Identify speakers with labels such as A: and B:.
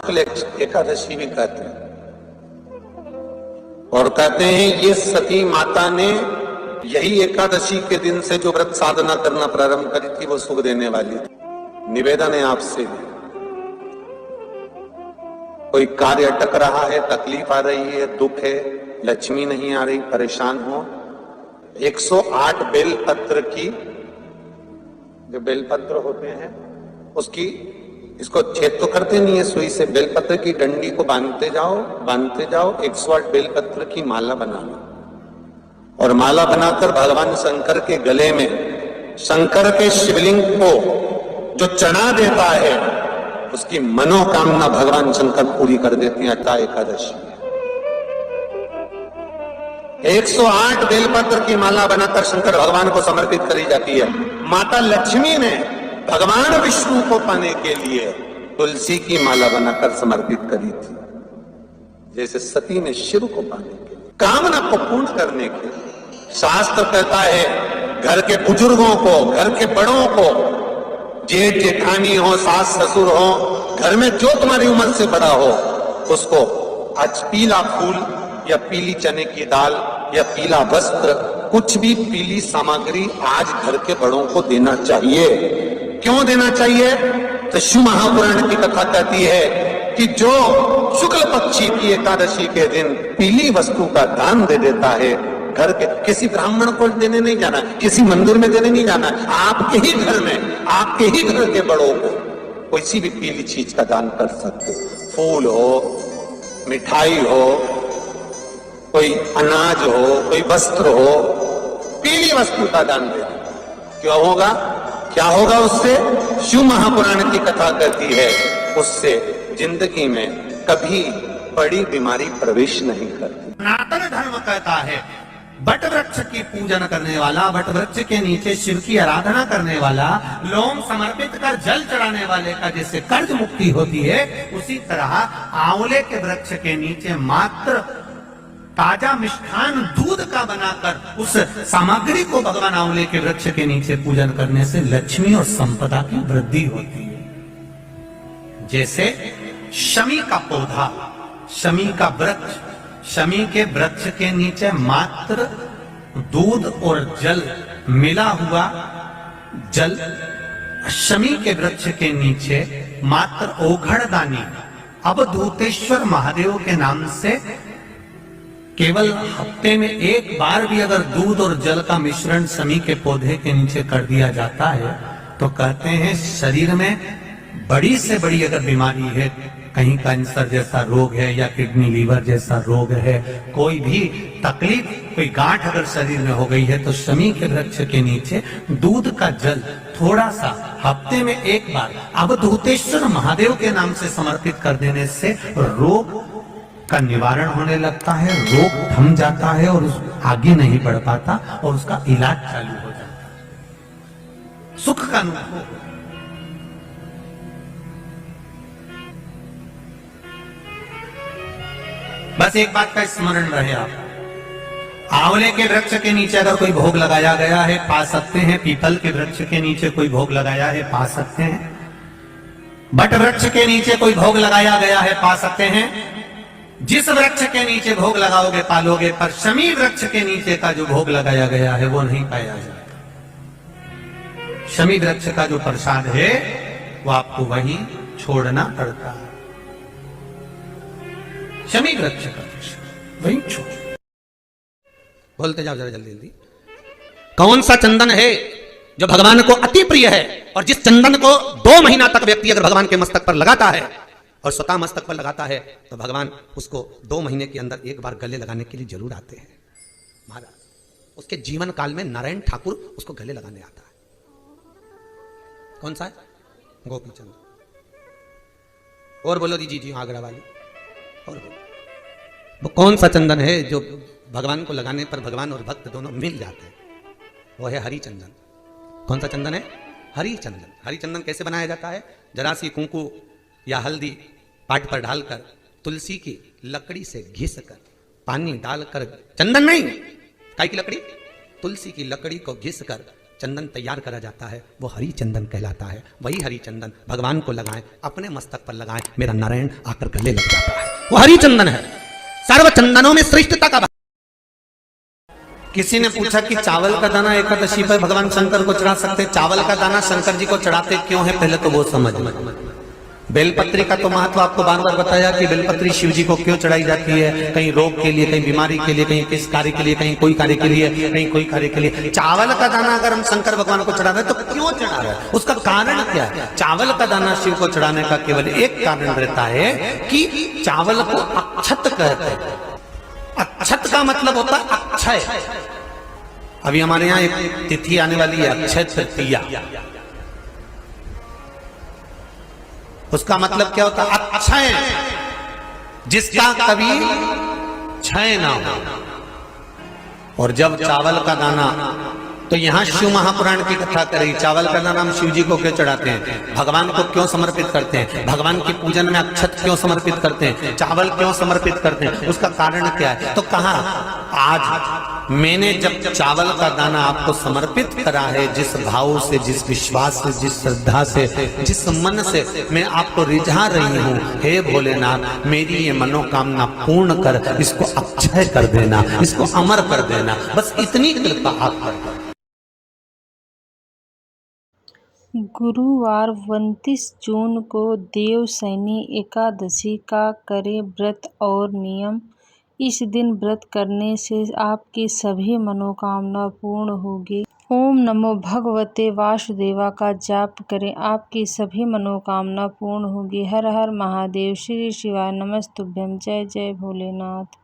A: शुक्ल एकादशी भी कहते हैं। और कहते हैं ये सती माता ने यही एकादशी के दिन से जो व्रत साधना करना प्रारंभ करी थी वो सुख देने वाली थी। निवेदन है आपसे भी, कोई कार्य अटक रहा है, तकलीफ आ रही है, दुख है, लक्ष्मी नहीं आ रही, परेशान हो, 108 बेलपत्र की, जो बेलपत्र होते हैं उसकी, इसको छेद तो करते नहीं है सुई से, बेलपत्र की डंडी को बांधते जाओ 108 बेलपत्र की माला बना लो और माला बनाकर भगवान शंकर के गले में, शंकर के शिवलिंग को जो चढ़ा देता है उसकी मनोकामना भगवान शंकर पूरी कर देते हैं। अट्टा एकादशी 108 बेलपत्र की माला बनाकर शंकर भगवान को समर्पित करी जाती है। माता लक्ष्मी ने भगवान विष्णु को पाने के लिए तुलसी की माला बनाकर समर्पित करी थी, जैसे सती ने शिव को पाने के लिए, कामना को पूर्ण करने के लिए। शास्त्र कहता है घर के बुजुर्गों को, घर के बड़ों को, जेठ जेठानी हो, सास ससुर हो, घर में जो तुम्हारी उम्र से बड़ा हो, उसको आज पीला फूल या पीली चने की दाल या पीला वस्त्र, कुछ भी पीली सामग्री आज घर के बड़ों को देना चाहिए। क्यों देना चाहिए? तो शिव महापुराण की कथा कहती है कि जो शुक्ल पक्षी की एकादशी के दिन पीली वस्तु का दान दे देता है, घर के किसी ब्राह्मण को देने नहीं जाना, किसी मंदिर में देने नहीं जाना, आपके ही घर में, आपके ही घर के बड़ों को किसी भी पीली चीज का दान कर सकते। फूल हो, मिठाई हो, कोई अनाज हो, कोई वस्त्र हो, पीली वस्तु का दान दे। क्यों होगा? क्या होगा उससे? शिव महापुराण की कथा कहती है उससे जिंदगी में कभी बड़ी बीमारी प्रवेश नहीं करती।
B: सनातन धर्म कहता है बट वृक्ष की पूजन करने वाला, बट वृक्ष के नीचे शिव की आराधना करने वाला, लोम समर्पित कर जल चढ़ाने वाले का जैसे कर्ज मुक्ति होती है, उसी तरह आंवले के वृक्ष के नीचे मात्र ताजा मिष्ठान दूध का बनाकर उस सामग्री को भगवान आंवले के वृक्ष के नीचे पूजन करने से लक्ष्मी और संपदा की वृद्धि होती है। जैसे शमी का पौधा, शमी का वृक्ष, शमी के वृक्ष के नीचे मात्र दूध और जल मिला हुआ जल, शमी के वृक्ष के नीचे मात्र ओघड़दानी अवधूतेश्वर महादेव के नाम से केवल हफ्ते में एक बार भी अगर दूध और जल का मिश्रण शमी के पौधे के नीचे कर दिया जाता है तो कहते हैं शरीर में बड़ी से बड़ी अगर बीमारी है, कहीं कैंसर जैसा रोग है या किडनी लीवर जैसा रोग है, कोई भी तकलीफ, कोई गांठ अगर शरीर में हो गई है, तो शमी के वृक्ष के नीचे दूध का जल थोड़ा सा हफ्ते में एक बार अवधूतेश्वर महादेव के नाम से समर्पित कर देने से रोग का निवारण होने लगता है, रोग थम जाता है और आगे नहीं बढ़ पाता और उसका इलाज चालू हो जाता है, सुख का अनुभव। बस एक बात का स्मरण रहे आप, आंवले के वृक्ष के नीचे अगर कोई भोग लगाया गया है पा सकते हैं, पीपल के वृक्ष के नीचे कोई भोग लगाया है पा सकते हैं, बट वृक्ष के नीचे कोई भोग लगाया गया है पा सकते हैं। जिस वृक्ष के नीचे भोग लगाओगे पालोगे, पर शमी वृक्ष के नीचे का जो भोग लगाया गया है वो नहीं पाया जाएगा। शमी वृक्ष का जो प्रसाद है वो आपको वहीं छोड़ना पड़ता है। शमी वृक्ष का वहीं छोड़, बोलते जाओ जरा जल्दी जल्दी। कौन सा चंदन है जो भगवान को अति प्रिय है और जिस चंदन को 2 महीना तक व्यक्ति अगर भगवान के मस्तक पर लगाता है और स्वतः मस्तक पर लगाता है तो भगवान उसको 2 महीने के अंदर एक बार गले लगाने के लिए जरूर आते हैं। महाराज उसके जीवन काल में नारायण ठाकुर उसको गले लगाने आता है। कौन सा है? गोपी चंदन। और बोलो दीजिए जी आगरा वाली, और बोलो वो कौन सा चंदन है जो भगवान को लगाने पर भगवान और भक्त दोनों मिल जाते हैं? वो है हरि चंदन। कौन सा चंदन है? हरि चंदन। हरि चंदन कैसे बनाया जाता है? जरा सी कुंकू या हल्दी पाट पर डालकर तुलसी की लकड़ी से घिस कर पानी डालकर, चंदन नहीं, काय की लकड़ी, तुलसी की लकड़ी को घिस कर चंदन तैयार करा जाता है वो हरि चंदन कहलाता है। वही हरि चंदन भगवान को लगाएं, अपने मस्तक पर लगाएं, मेरा नारायण आकर गले लग जाता है, वो हरि चंदन है। सर्व चंदनों में श्रेष्ठता का। किसी ने पूछा कि चावल का दाना एकादशी पर भगवान शंकर को चढ़ा सकते, चावल का दाना शंकर जी को चढ़ाते क्यों है, पहले तो वो समझ में। बेलपत्री का तो महत्व आपको बार बार बताया कि बेलपत्री शिव जी को क्यों चढ़ाई जाती है, कहीं रोग के लिए, कहीं बीमारी के लिए, कहीं किस कार्य के लिए, कहीं कोई कार्य के लिए, कहीं कोई कार्य के लिए। चावल का दाना अगर हम शंकर भगवान को चढ़ा रहे हैं तो क्यों चढ़ा रहे हैं, उसका कारण क्या है? चावल का दाना शिव को चढ़ाने का केवल एक कारण रहता है कि चावल को अक्षत कहते हैं। अक्षत का मतलब होता है अक्षय। अभी हमारे यहाँ एक तिथि आने वाली है, अक्षय तृतीया। उसका मतलब क्या होता है? अक्षय, जिसका कभी क्षय ना हो। और जब चावल का दाना, तो यहां शिव महापुराण की कथा करेगी। चावल का दाना हम शिव जी को क्यों चढ़ाते हैं, भगवान को क्यों समर्पित करते हैं, भगवान की पूजन में अक्षत क्यों समर्पित करते हैं, चावल क्यों समर्पित करते हैं, उसका कारण क्या है? तो कहा आज मैंने जब चावल का दाना आपको समर्पित करा है, जिस भाव से, जिस विश्वास से, जिस श्रद्धा से, जिस मन से मैं आपको रिझा रही हूं, हे भोलेनाथ मेरी ये मनोकामना पूर्ण कर, इसको अक्षय कर देना, इसको अमर कर देना, बस इतनी कृपा आप कर।
C: गुरुवार 29 जून को देवशयनी एकादशी का करें व्रत और नियम। इस दिन व्रत करने से आपकी सभी मनोकामना पूर्ण होगी। ओम नमो भगवते वासुदेवा का जाप करें, आपकी सभी मनोकामना पूर्ण होगी। हर हर महादेव। श्री शिवाय नमस्तुभ्यं। जय जय भोलेनाथ।